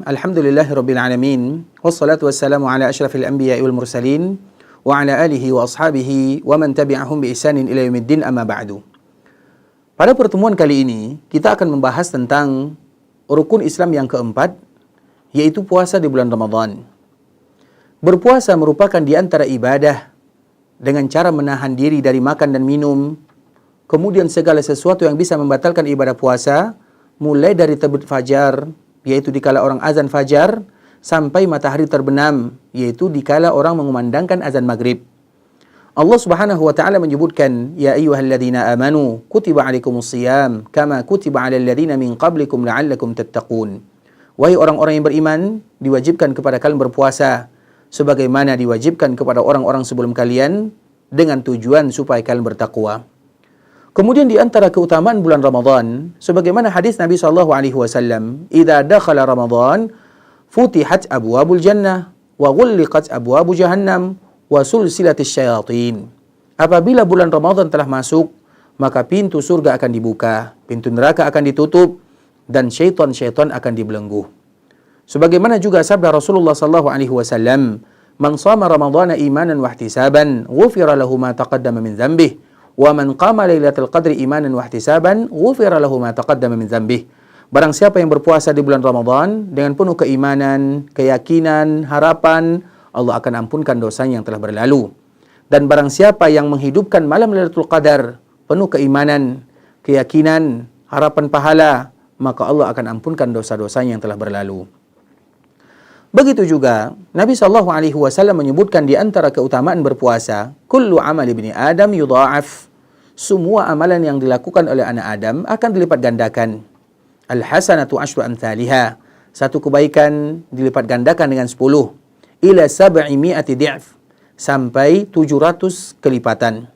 Alhamdulillahirabbil alamin. Wassalatu wassalamu ala asyrafil anbiya'i wal mursalin wa ala alihi wa ashabihi wa man tabi'ahum bi ihsanin ila yaumiddin, amma ba'du. Pada pertemuan kali ini kita akan membahas tentang rukun Islam yang keempat, yaitu puasa di bulan Ramadan. Berpuasa merupakan di antara ibadah dengan cara menahan diri dari makan dan minum, kemudian segala sesuatu yang bisa membatalkan ibadah puasa, mulai dari terbit fajar, yaitu dikala orang azan fajar, sampai matahari terbenam, yaitu dikala orang mengumandangkan azan maghrib. Allah Subhanahu wa taala menyebutkan, ya ayyuhalladzina amanu kutiba alaikumusiyam kama kutiba alal ladzina min qablikum la'allakum tattaqun. Wahai orang-orang yang beriman, diwajibkan kepada kalian berpuasa sebagaimana diwajibkan kepada orang-orang sebelum kalian, dengan tujuan supaya kalian bertakwa. Kemudian di antara keutamaan bulan Ramadan, sebagaimana hadis Nabi SAW, "Idza dakhala Ramadan, futihat abwabul jannah, wa ghulliqat abwabu jahannam, wa sulsilatis syayatin." Apabila bulan Ramadan telah masuk, maka pintu surga akan dibuka, pintu neraka akan ditutup, dan syaitan-syaitan akan dibelenggu. Sebagaimana juga sabda Rasulullah SAW, "Man shama Ramadhana imanan wa ihtisaban, ghufira lahu ma taqaddama min dhanbihi. Wa man qama lailatul qadri imanan wa ihtisaban, ghufira lahu ma taqaddama min dzambihi." Barang siapa yang berpuasa di bulan Ramadan dengan penuh keimanan, keyakinan, harapan, Allah akan ampunkan dosanya yang telah berlalu. Dan barang siapa yang menghidupkan malam Lailatul Qadar penuh keimanan, keyakinan, harapan pahala, maka Allah akan ampunkan dosa-dosanya yang telah berlalu. Begitu juga Nabi SAW menyebutkan di antara keutamaan berpuasa, kullu amali ibni Adam yudha'af. Semua amalan yang dilakukan oleh anak Adam akan dilipat gandakan. Al-hasanatu asyru amthaliha. Satu kebaikan dilipat gandakan dengan 10. Ila sab'i mi'ati di'af. Sampai 700 kelipatan.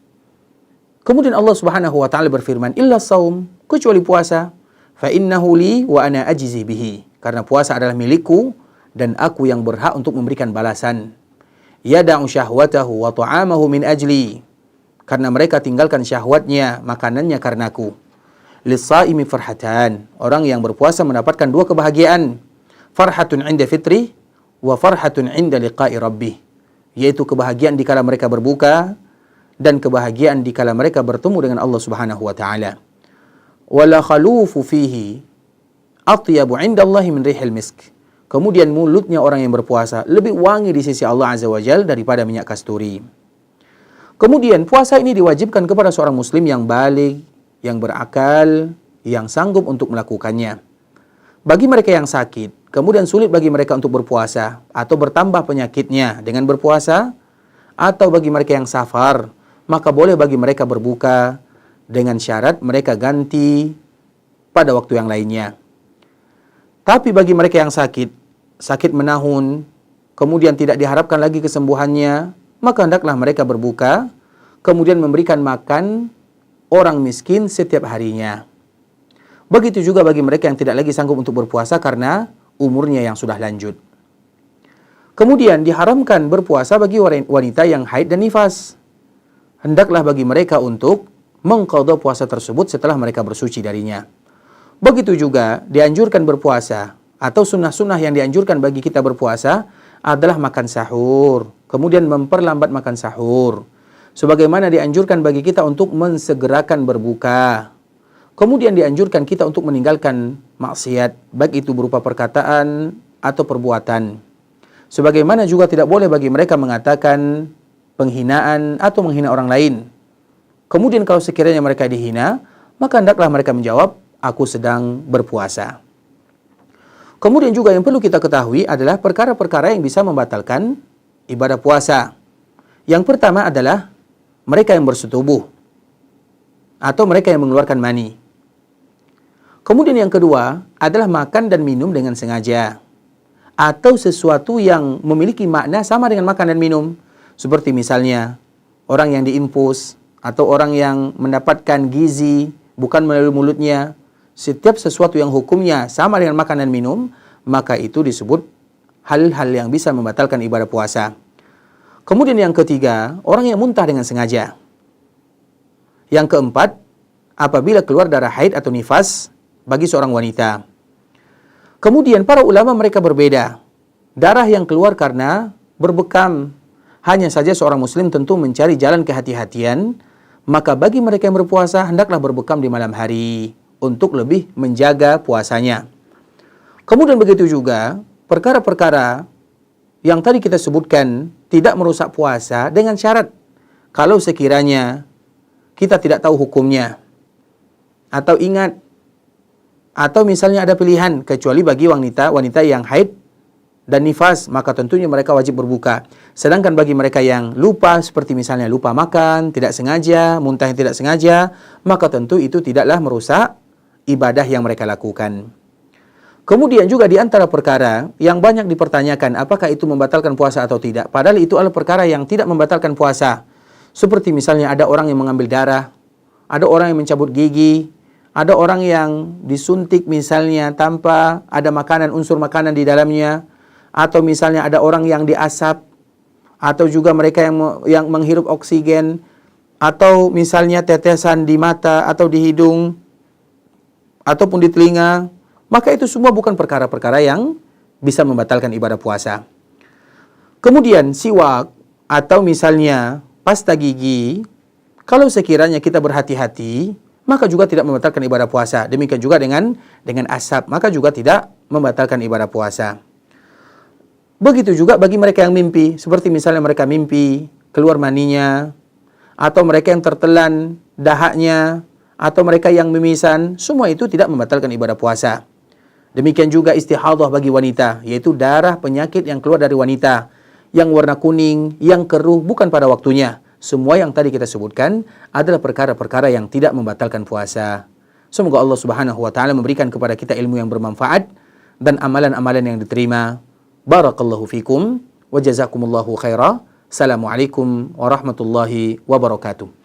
Kemudian Allah Subhanahu wa taala berfirman, illa saum, kecuali puasa, fa innahu li wa ana ajzi bihi. Karena puasa adalah milikku dan aku yang berhak untuk memberikan balasan. Yada'u syahwatahu wa ta'amahu min ajli. Karena mereka tinggalkan syahwatnya, makanannya karenaku. Lis-saimi farhatan. Orang yang berpuasa mendapatkan dua kebahagiaan. Farhatun 'inda fitri wa farhatun 'inda liqa'i rabbih. Yaitu kebahagiaan dikala mereka berbuka dan kebahagiaan dikala mereka bertemu dengan Allah Subhanahu wa taala. Wala khalufu fihi atyabu 'inda Allah min rihil misk. Kemudian mulutnya orang yang berpuasa lebih wangi di sisi Allah Azza wa Jalla daripada minyak kasturi. Kemudian puasa ini diwajibkan kepada seorang muslim yang baligh, yang berakal, yang sanggup untuk melakukannya. Bagi mereka yang sakit, kemudian sulit bagi mereka untuk berpuasa, atau bertambah penyakitnya dengan berpuasa, atau bagi mereka yang safar, maka boleh bagi mereka berbuka dengan syarat mereka ganti pada waktu yang lainnya. Tapi bagi mereka yang sakit menahun, kemudian tidak diharapkan lagi kesembuhannya, maka hendaklah mereka berbuka, kemudian memberikan makan orang miskin setiap harinya. Begitu juga bagi mereka yang tidak lagi sanggup untuk berpuasa karena umurnya yang sudah lanjut. Kemudian diharamkan berpuasa bagi wanita yang haid dan nifas. Hendaklah bagi mereka untuk mengqadha puasa tersebut setelah mereka bersuci darinya. Begitu juga dianjurkan berpuasa, atau sunnah-sunnah yang dianjurkan bagi kita berpuasa adalah makan sahur, kemudian memperlambat makan sahur. Sebagaimana dianjurkan bagi kita untuk mensegerakan berbuka. Kemudian dianjurkan kita untuk meninggalkan maksiat, baik itu berupa perkataan atau perbuatan. Sebagaimana juga tidak boleh bagi mereka mengatakan penghinaan atau menghina orang lain. Kemudian kalau sekiranya mereka dihina, maka hendaklah mereka menjawab, aku sedang berpuasa. Kemudian juga yang perlu kita ketahui adalah perkara-perkara yang bisa membatalkan ibadah puasa. Yang pertama adalah mereka yang bersetubuh atau mereka yang mengeluarkan mani. Kemudian yang kedua adalah makan dan minum dengan sengaja atau sesuatu yang memiliki makna sama dengan makan dan minum. Seperti misalnya orang yang diinfus atau orang yang mendapatkan gizi bukan melalui mulutnya. Setiap sesuatu yang hukumnya sama dengan makan dan minum, maka itu disebut hal-hal yang bisa membatalkan ibadah puasa. Kemudian yang ketiga, orang yang muntah dengan sengaja. Yang keempat, apabila keluar darah haid atau nifas bagi seorang wanita. Kemudian para ulama mereka berbeda. Darah yang keluar karena berbekam. Hanya saja seorang muslim tentu mencari jalan kehati-hatian, maka bagi mereka yang berpuasa hendaklah berbekam di malam hari untuk lebih menjaga puasanya. Kemudian begitu juga perkara-perkara yang tadi kita sebutkan tidak merusak puasa dengan syarat kalau sekiranya kita tidak tahu hukumnya. Atau ingat, atau misalnya ada pilihan, kecuali bagi wanita yang haid dan nifas, maka tentunya mereka wajib berbuka. Sedangkan bagi mereka yang lupa, seperti misalnya lupa makan, tidak sengaja, muntah yang tidak sengaja, maka tentu itu tidaklah merusak ibadah yang mereka lakukan. Kemudian juga di antara perkara yang banyak dipertanyakan, apakah itu membatalkan puasa atau tidak? Padahal itu adalah perkara yang tidak membatalkan puasa. Seperti misalnya ada orang yang mengambil darah, ada orang yang mencabut gigi, ada orang yang disuntik misalnya tanpa ada makanan, unsur makanan di dalamnya, atau misalnya ada orang yang diasap, atau juga mereka yang menghirup oksigen, atau misalnya tetesan di mata atau di hidung, ataupun di telinga, maka itu semua bukan perkara-perkara yang bisa membatalkan ibadah puasa. Kemudian siwak, atau misalnya pasta gigi, kalau sekiranya kita berhati-hati, maka juga tidak membatalkan ibadah puasa. Demikian juga dengan asap, maka juga tidak membatalkan ibadah puasa. Begitu juga bagi mereka yang mimpi, seperti misalnya mereka mimpi keluar maninya, atau mereka yang tertelan dahaknya, atau mereka yang mimisan, semua itu tidak membatalkan ibadah puasa. Demikian juga istihadhah bagi wanita, yaitu darah penyakit yang keluar dari wanita, yang warna kuning, yang keruh, bukan pada waktunya. Semua yang tadi kita sebutkan adalah perkara-perkara yang tidak membatalkan puasa. Semoga Allah Subhanahu wa taala memberikan kepada kita ilmu yang bermanfaat dan amalan-amalan yang diterima. Barakallahu fikum wa jazakumullahu khaira. Assalamualaikum warahmatullahi wabarakatuh.